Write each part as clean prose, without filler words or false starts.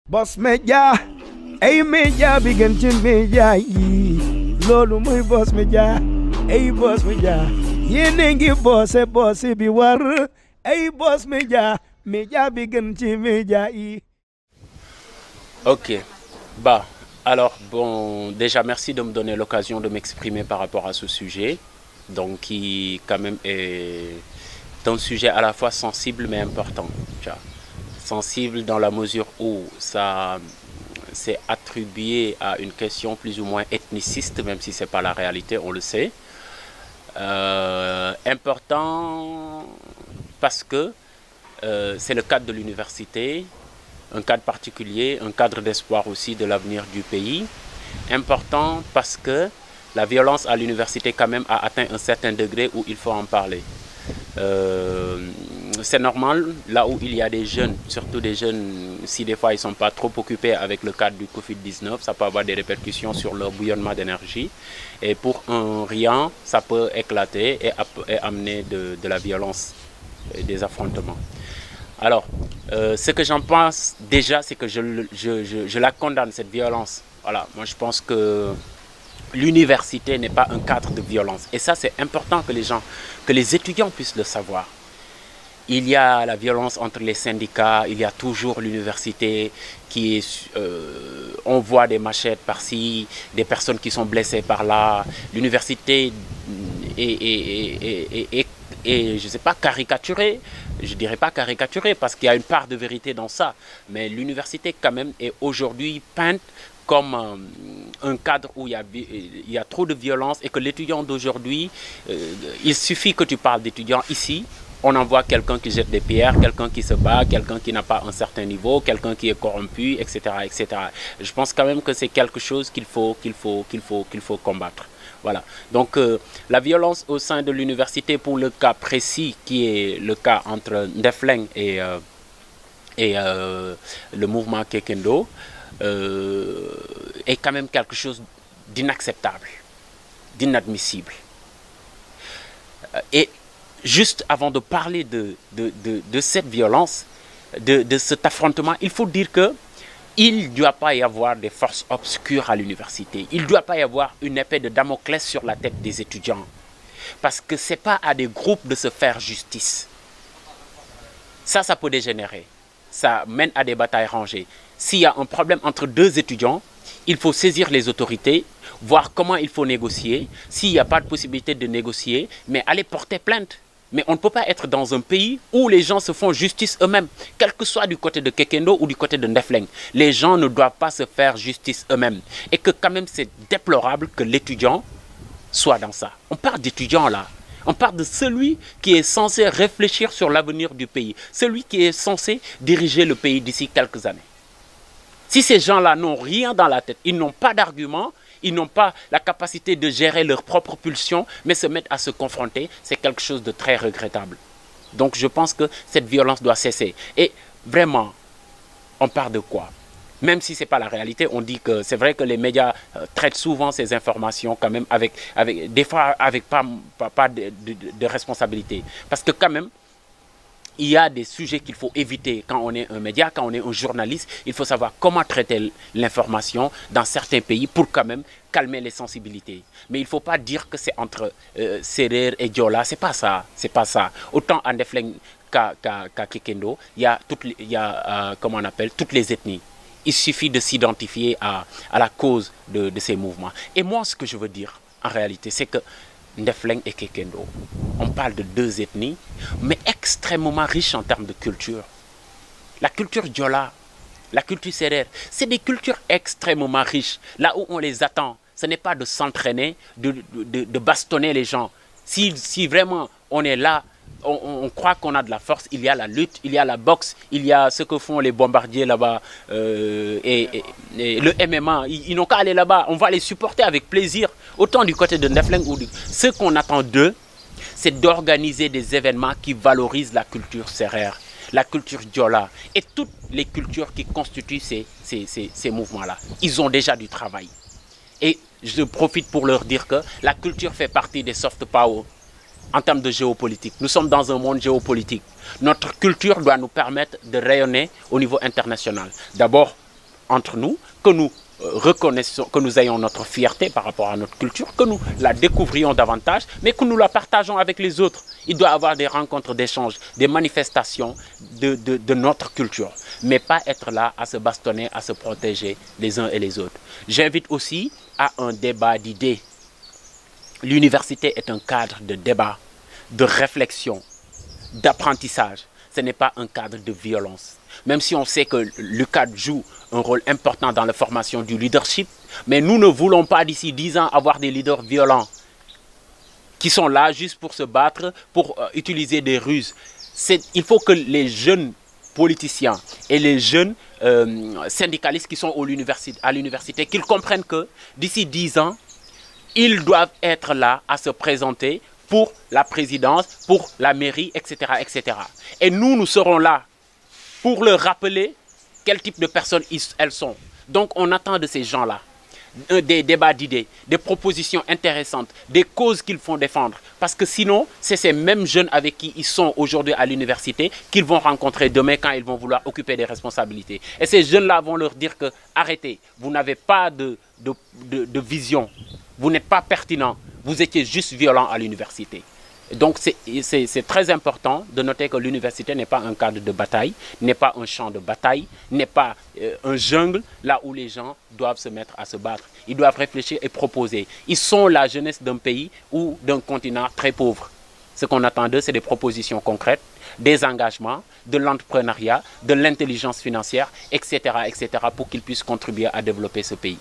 Boss Media, ay media bi gën ci media yi loolu mooy Boss Media, ay Boss Media yéen a ngi bosse bi war ay Boss Media, media bi gën ci media yi. Ok, bah alors bon, déjà merci de me donner l'occasion de m'exprimer par rapport à ce sujet, donc qui quand même est un sujet à la fois sensible mais important, tu vois. Sensible dans la mesure où ça c'est attribué à une question plus ou moins ethniciste, même si ce n'est pas la réalité, on le sait. Important parce que c'est le cadre de l'université, un cadre particulier, un cadre d'espoir aussi de l'avenir du pays. Important parce que la violence à l'université quand même a atteint un certain degré où il faut en parler. C'est normal, là où il y a des jeunes, surtout des jeunes, si des fois ils ne sont pas trop occupés avec le cadre du Covid-19, ça peut avoir des répercussions sur leur bouillonnement d'énergie. Et pour un rien, ça peut éclater et amener de la violence et des affrontements. Alors, ce que j'en pense déjà, c'est que je la condamne, cette violence. Voilà, moi je pense que l'université n'est pas un cadre de violence. Et ça, c'est important que les étudiants puissent le savoir. Il y a la violence entre les syndicats, il y a toujours l'université qui est... on voit des machettes par-ci, des personnes qui sont blessées par-là. L'université est, je ne sais pas, caricaturée. Je ne dirais pas caricaturée parce qu'il y a une part de vérité dans ça. Mais l'université quand même est aujourd'hui peinte comme un cadre où il y a trop de violence et que l'étudiant d'aujourd'hui, il suffit que tu parles d'étudiants ici, on envoie quelqu'un qui jette des pierres, quelqu'un qui se bat, quelqu'un qui n'a pas un certain niveau, quelqu'un qui est corrompu, etc., etc. Je pense quand même que c'est quelque chose qu'il faut combattre. Voilà. Donc la violence au sein de l'université pour le cas précis qui est le cas entre Ndefleng et le mouvement Kekendo est quand même quelque chose d'inacceptable, d'inadmissible. Et juste avant de parler de cette violence, de cet affrontement, il faut dire qu'il ne doit pas y avoir des forces obscures à l'université. Il ne doit pas y avoir une épée de Damoclès sur la tête des étudiants. Parce que ce n'est pas à des groupes de se faire justice. Ça peut dégénérer. Ça mène à des batailles rangées. S'il y a un problème entre deux étudiants, il faut saisir les autorités, voir comment il faut négocier. S'il n'y a pas de possibilité de négocier, mais aller porter plainte. Mais on ne peut pas être dans un pays où les gens se font justice eux-mêmes, quel que soit du côté de Kekendo ou du côté de Ndefleng. Les gens ne doivent pas se faire justice eux-mêmes. Et que quand même c'est déplorable que l'étudiant soit dans ça. On parle d'étudiant là. On parle de celui qui est censé réfléchir sur l'avenir du pays. Celui qui est censé diriger le pays d'ici quelques années. Si ces gens-là n'ont rien dans la tête, ils n'ont pas d'argument, ils n'ont pas la capacité de gérer leurs propres pulsions, mais se mettent à se confronter, c'est quelque chose de très regrettable. Donc je pense que cette violence doit cesser. Et vraiment, on parle de quoi? Même si ce n'est pas la réalité, on dit que c'est vrai que les médias traitent souvent ces informations quand même des fois avec pas de responsabilité. Parce que quand même, il y a des sujets qu'il faut éviter quand on est un média, quand on est un journaliste. Il faut savoir comment traiter l'information dans certains pays pour quand même calmer les sensibilités. Mais il ne faut pas dire que c'est entre Serer et Diola. Ce n'est pas ça. C'est pas ça. Autant en Ndefleng qu'à Kekendo, il y a, comment on appelle, toutes les ethnies. Il suffit de s'identifier à la cause de ces mouvements. Et moi, ce que je veux dire, en réalité, c'est que Ndefleng et Kekendo, on parle de deux ethnies, mais extrêmement riches en termes de culture. La culture Diola, la culture Serer, c'est des cultures extrêmement riches. Là où on les attend, ce n'est pas de s'entraîner, de bastonner les gens. Si vraiment on est là, on croit qu'on a de la force, il y a la lutte, il y a la boxe, il y a ce que font les bombardiers là-bas et le MMA. Ils n'ont qu'à aller là-bas, on va les supporter avec plaisir. Autant du côté de Ndefleng, ce qu'on attend d'eux, c'est d'organiser des événements qui valorisent la culture sérère, la culture diola et toutes les cultures qui constituent ces mouvements-là. Ils ont déjà du travail. Et je profite pour leur dire que la culture fait partie des soft power. En termes de géopolitique. Nous sommes dans un monde géopolitique. Notre culture doit nous permettre de rayonner au niveau international. D'abord, entre nous, que nous reconnaissons, que nous ayons notre fierté par rapport à notre culture, que nous la découvrions davantage, mais que nous la partageons avec les autres. Il doit y avoir des rencontres d'échange, des manifestations de notre culture, mais pas être là à se bastonner, à se protéger les uns et les autres. J'invite aussi à un débat d'idées. L'université est un cadre de débat, de réflexion, d'apprentissage. Ce n'est pas un cadre de violence. Même si on sait que l'UCAD joue un rôle important dans la formation du leadership, mais nous ne voulons pas d'ici 10 ans avoir des leaders violents qui sont là juste pour se battre, pour utiliser des ruses. Il faut que les jeunes politiciens et les jeunes syndicalistes qui sont à l'université, qu'ils comprennent que d'ici 10 ans, ils doivent être là à se présenter pour la présidence, pour la mairie, etc., etc. Et nous serons là pour leur rappeler quel type de personnes elles sont. Donc on attend de ces gens-là des débats d'idées, des propositions intéressantes, des causes qu'ils font défendre. Parce que sinon, c'est ces mêmes jeunes avec qui ils sont aujourd'hui à l'université qu'ils vont rencontrer demain quand ils vont vouloir occuper des responsabilités. Et ces jeunes-là vont leur dire que arrêtez, vous n'avez pas de vision, vous n'êtes pas pertinent, vous étiez juste violent à l'université. Donc c'est très important de noter que l'université n'est pas un cadre de bataille, n'est pas un champ de bataille, n'est pas un jungle là où les gens doivent se mettre à se battre. Ils doivent réfléchir et proposer. Ils sont la jeunesse d'un pays ou d'un continent très pauvre. Ce qu'on attend d'eux, c'est des propositions concrètes, des engagements, de l'entrepreneuriat, de l'intelligence financière, etc., etc., pour qu'ils puissent contribuer à développer ce pays.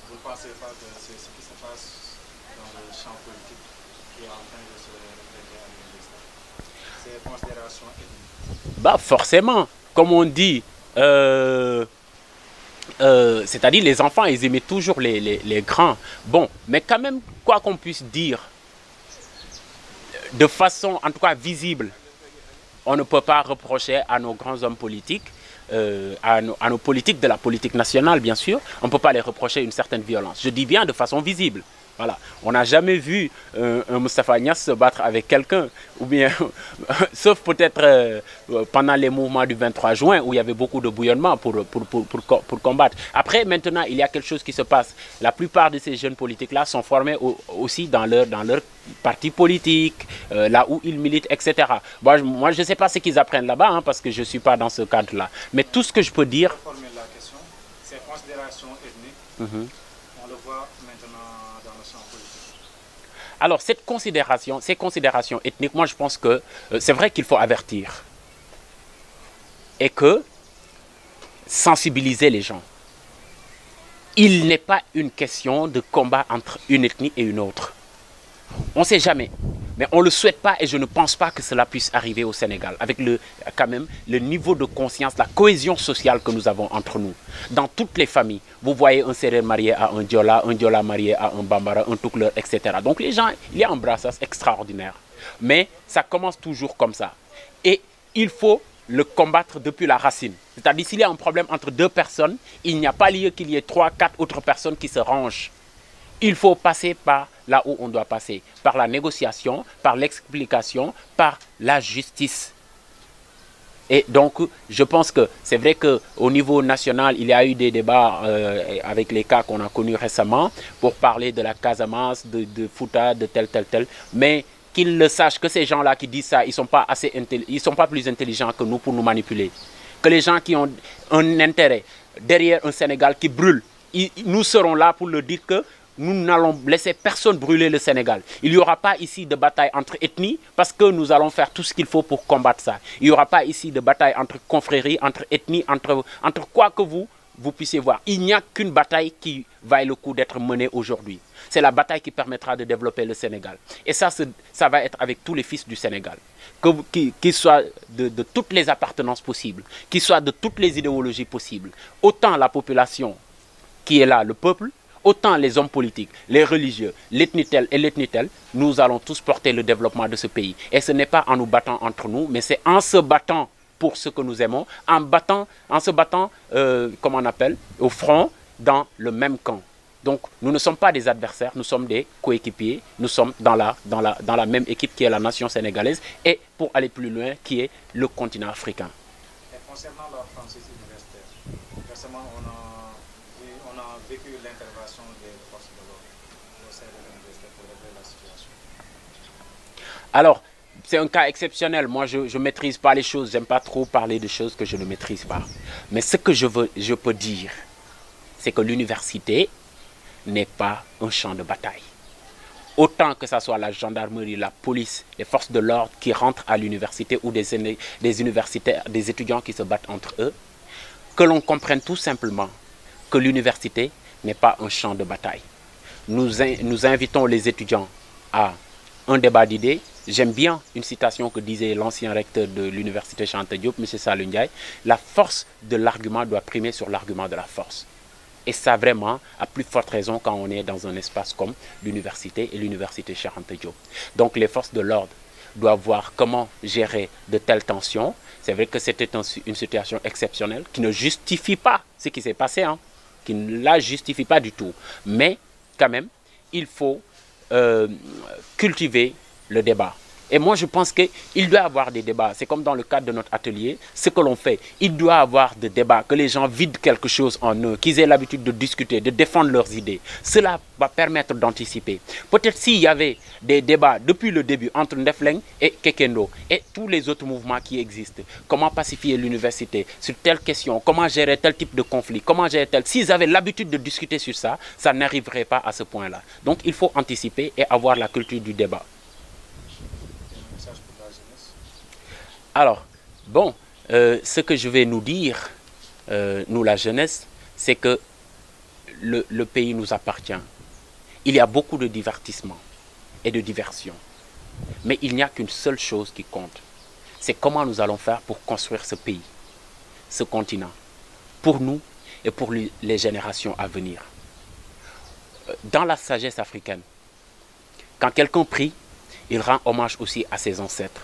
Vous ne pensez pas que c'est ce qui se passe dans le champ politique qui est en train de se refléter à l'université? Ces considérations ethniques. Bah forcément, comme on dit, c'est-à-dire les enfants, ils aimaient toujours les grands. Bon, mais quand même, quoi qu'on puisse dire, de façon en tout cas visible, on ne peut pas reprocher à nos grands hommes politiques, à nos politiques de la politique nationale, bien sûr, on ne peut pas les reprocher une certaine violence. Je dis bien de façon visible. Voilà. On n'a jamais vu un Moustapha Niasse se battre avec quelqu'un, ou bien, sauf peut-être pendant les mouvements du 23 juin, où il y avait beaucoup de bouillonnement pour combattre. Après, maintenant, il y a quelque chose qui se passe. La plupart de ces jeunes politiques-là sont formés aussi dans leur parti politique, là où ils militent, etc. Moi, je ne sais pas ce qu'ils apprennent là-bas, hein, parce que je ne suis pas dans ce cadre-là. Mais tout ce que je peux dire... Pour reformuler la question, ces considérations ethniques, on le voit maintenant dans le champ politique. Alors, ces considérations ethniques, moi je pense que c'est vrai qu'il faut avertir et que sensibiliser les gens. Il n'est pas une question de combat entre une ethnie et une autre. On ne sait jamais, mais on ne le souhaite pas et je ne pense pas que cela puisse arriver au Sénégal avec quand même le niveau de conscience, la cohésion sociale que nous avons entre nous. Dans toutes les familles, vous voyez un Sérère marié à un Diola marié à un Bambara, un Toucouleur, etc. Donc les gens, il y a un brassage extraordinaire. Mais ça commence toujours comme ça. Et il faut le combattre depuis la racine. C'est-à-dire s'il y a un problème entre deux personnes, il n'y a pas lieu qu'il y ait 3, 4 autres personnes qui se rangent. Il faut passer par là où on doit passer, par la négociation, par l'explication, par la justice. Et donc, je pense que c'est vrai qu'au niveau national, il y a eu des débats avec les cas qu'on a connus récemment pour parler de la Casamance, de Fouta, de tel. Mais qu'ils le sachent que ces gens-là qui disent ça, ils ne sont pas plus intelligents que nous pour nous manipuler. Que les gens qui ont un intérêt derrière un Sénégal qui brûle, nous serons là pour leur dire que nous n'allons laisser personne brûler le Sénégal. Il n'y aura pas ici de bataille entre ethnies parce que nous allons faire tout ce qu'il faut pour combattre ça. Il n'y aura pas ici de bataille entre confréries, entre ethnies, entre quoi que vous puissiez voir. Il n'y a qu'une bataille qui vaille le coup d'être menée aujourd'hui. C'est la bataille qui permettra de développer le Sénégal. Et ça va être avec tous les fils du Sénégal. Qu'ils soient de toutes les appartenances possibles, qu'ils soient de toutes les idéologies possibles. Autant la population qui est là, le peuple, autant les hommes politiques, les religieux, l'ethnie telle et l'ethnie telle, nous allons tous porter le développement de ce pays. Et ce n'est pas en nous battant entre nous, mais c'est en se battant pour ce que nous aimons, en se battant, comment on appelle, au front, dans le même camp. Donc, nous ne sommes pas des adversaires, nous sommes des coéquipiers, nous sommes dans la même équipe qui est la nation sénégalaise et pour aller plus loin, qui est le continent africain. Et concernant leur franchise universitaire, récemment, on a vécu l'intervention des forces de l'ordre au sein de l'université pour régler la situation. Alors, c'est un cas exceptionnel. Moi, je ne maîtrise pas les choses. J'aime pas trop parler de choses que je ne maîtrise pas. Mais ce que je peux dire, c'est que l'université n'est pas un champ de bataille. Autant que ce soit la gendarmerie, la police, les forces de l'ordre qui rentrent à l'université ou des universitaires, des étudiants qui se battent entre eux, que l'on comprenne tout simplement que l'université n'est pas un champ de bataille. Nous invitons les étudiants à un débat d'idées. J'aime bien une citation que disait l'ancien recteur de l'université Cheikh Anta Diop, M. Saliou Ndiaye. La force de l'argument doit primer sur l'argument de la force. Et ça vraiment, à plus forte raison quand on est dans un espace comme l'université et l'université Cheikh Anta Diop. Donc les forces de l'ordre doivent voir comment gérer de telles tensions. C'est vrai que c'était une situation exceptionnelle qui ne justifie pas ce qui s'est passé, hein, qui ne la justifie pas du tout. Mais quand même, il faut cultiver le débat. Et moi, je pense qu'il doit y avoir des débats. C'est comme dans le cadre de notre atelier, ce que l'on fait. Il doit y avoir des débats, que les gens vident quelque chose en eux, qu'ils aient l'habitude de discuter, de défendre leurs idées. Cela va permettre d'anticiper. Peut-être s'il y avait des débats depuis le début entre Ndefleng et Kekendo et tous les autres mouvements qui existent, comment pacifier l'université sur telle question, comment gérer tel type de conflit, comment gérer tel... S'ils avaient l'habitude de discuter sur ça, ça n'arriverait pas à ce point-là. Donc, il faut anticiper et avoir la culture du débat. Alors, bon, ce que je vais nous dire, nous la jeunesse, c'est que le pays nous appartient. Il y a beaucoup de divertissement et de diversion. Mais il n'y a qu'une seule chose qui compte. C'est comment nous allons faire pour construire ce pays, ce continent, pour nous et pour les générations à venir. Dans la sagesse africaine, quand quelqu'un prie, il rend hommage aussi à ses ancêtres.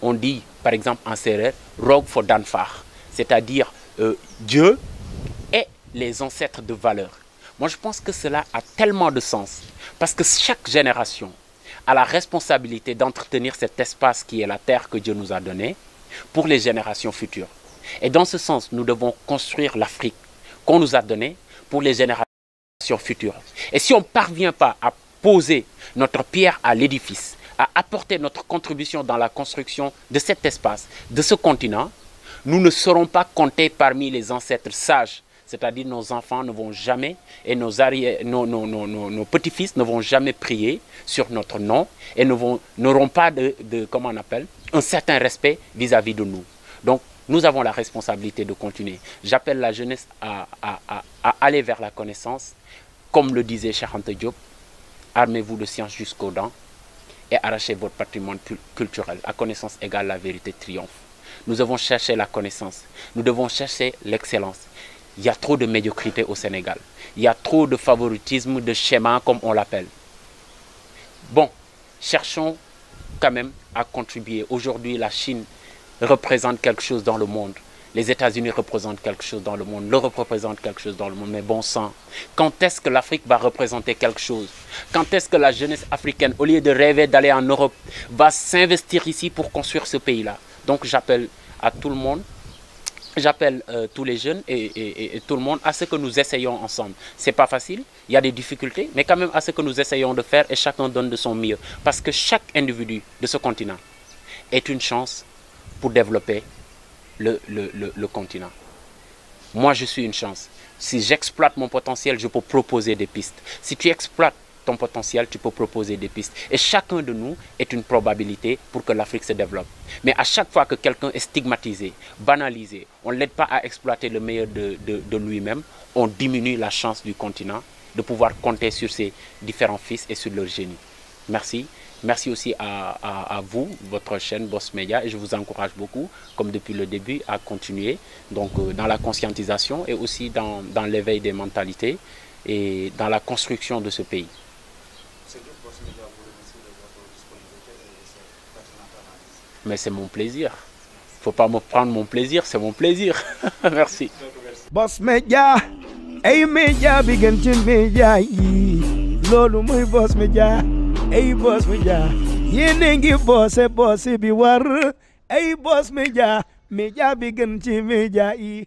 On dit, par exemple, en sérère, Rog for Danfar, c'est-à-dire Dieu et les ancêtres de valeur. Moi, je pense que cela a tellement de sens, parce que chaque génération a la responsabilité d'entretenir cet espace qui est la terre que Dieu nous a donnée pour les générations futures. Et dans ce sens, nous devons construire l'Afrique qu'on nous a donnée pour les générations futures. Et si on ne parvient pas à poser notre pierre à l'édifice, à apporter notre contribution dans la construction de cet espace, de ce continent, nous ne serons pas comptés parmi les ancêtres sages. C'est-à-dire nos enfants ne vont jamais, et nos petits-fils ne vont jamais prier sur notre nom et n'auront pas comment on appelle, un certain respect vis-à-vis de nous. Donc, nous avons la responsabilité de continuer. J'appelle la jeunesse à aller vers la connaissance. Comme le disait Cheikh Anta Diop, armez-vous de science jusqu'aux dents et arrachez votre patrimoine culturel. La connaissance égale la vérité triomphe. Nous devons chercher la connaissance. Nous devons chercher l'excellence. Il y a trop de médiocrité au Sénégal. Il y a trop de favoritisme, de schéma, comme on l'appelle. Bon, cherchons quand même à contribuer. Aujourd'hui, la Chine représente quelque chose dans le monde. Les États-Unis représentent quelque chose dans le monde. L'Europe représente quelque chose dans le monde. Mais bon sang, quand est-ce que l'Afrique va représenter quelque chose? Quand est-ce que la jeunesse africaine, au lieu de rêver d'aller en Europe, va s'investir ici pour construire ce pays-là? Donc j'appelle à tout le monde, j'appelle tous les jeunes et tout le monde à ce que nous essayons ensemble. Ce n'est pas facile, il y a des difficultés, mais quand même à ce que nous essayons de faire et chacun donne de son mieux. Parce que chaque individu de ce continent est une chance pour développer le continent. Moi, je suis une chance. Si j'exploite mon potentiel, je peux proposer des pistes. Si tu exploites ton potentiel, tu peux proposer des pistes. Et chacun de nous est une probabilité pour que l'Afrique se développe. Mais à chaque fois que quelqu'un est stigmatisé, banalisé, on ne l'aide pas à exploiter le meilleur de lui-même, on diminue la chance du continent de pouvoir compter sur ses différents fils et sur leur génie. Merci. Merci aussi à vous, votre chaîne Boss Media, et je vous encourage beaucoup, comme depuis le début, à continuer donc, dans la conscientisation et aussi dans l'éveil des mentalités et dans la construction de ce pays. Mais c'est mon plaisir. Il ne faut pas me prendre mon plaisir, c'est mon plaisir. Merci. Boss Media, ay media biganti media yi, lolu muy Boss Media. Hey Boss Media, yenengi boss bi war. Hey Boss Media, media bi gën ci media yi.